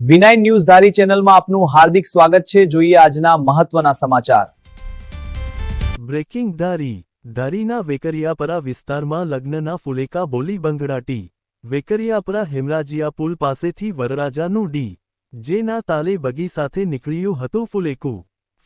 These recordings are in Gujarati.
V9 ન્યૂઝ ધારી ચેનલમાં આપનું હાર્દિક સ્વાગત છે। જોઈએ આજના મહત્વના સમાચાર। બ્રેકિંગ ધારીના વેકરિયાપરા વિસ્તારમાં લગ્નના ફુલેકા બોલી બંગડાટી। વેકરિયાપરા હેમરાજીયા પુલ પાસેથી વરરાજાનું ડી.જે.ના તાલે બગી સાથે નીકળ્યું હતું ફુલેકું।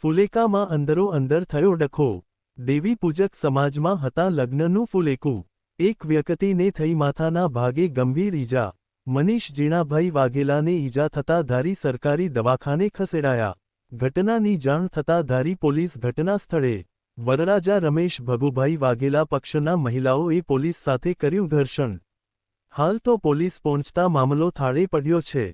ફુલેકામાં અંદરો અંદર થયો ડખો। દેવી પૂજક સમાજમાં હતા લગ્નનું ફુલેકું। એક વ્યક્તિને થઈ માથાના ભાગે ગંભીર ઈજા। મનીષ જીણાભાઈ વાઘેલાને ઈજા થતા ધારી સરકારી દવાખાને ખસેડાયા। ઘટનાની જાણ થતા ધારી પોલીસ ઘટના સ્થળે। વરરાજા રમેશ ભગુભાઈ વાઘેલા પક્ષના મહિલાઓએ પોલીસ સાથે કર્યું ઘર્ષણ। હાલ તો પોલીસ પહોંચતા મામલો થાળે પડ્યો છે।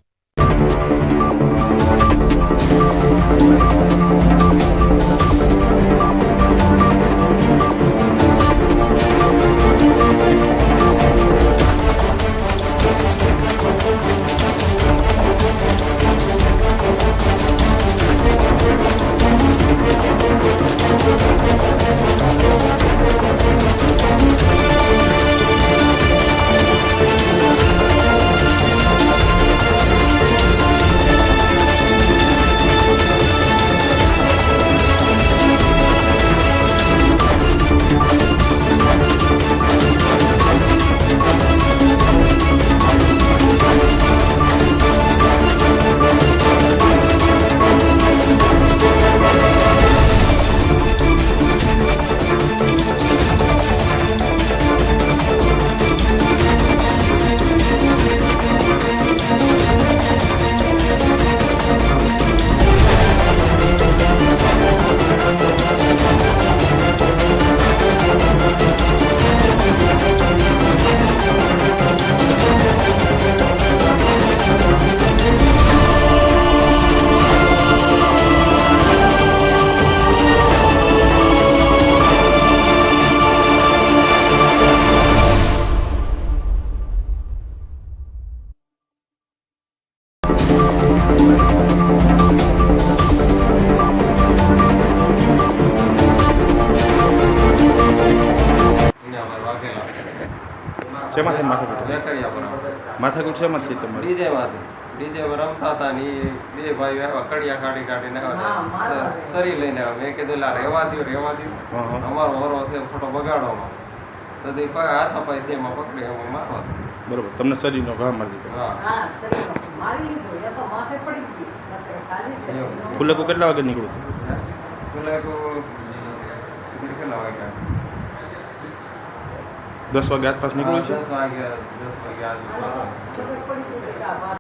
શેમાંથી માથાકૂટ શેમાંથી તમારી? ડીજે રમતા હતા ને એ બે ભાઈઓ આવ્યા કડિયા કાઢીને આવ્યા સરી લઈને આવ્યા। મેં કીધું લા રહેવા દો અમારો વરો છે ખોટો બગાડવામાં। તો તે હાથાપાઈ છે એમાં પકડી એમાં મારવા। બરોબર, તમને શરીરનો ઘા મારી દીધો? હા। ફુલેકું કેટલા વાગે નીકળ્યું હતું? ફુલેકું કેટલા વાગ્યા? 10 વાગે આસપાસ નીકળ્યું છે? 10 વાગ્યા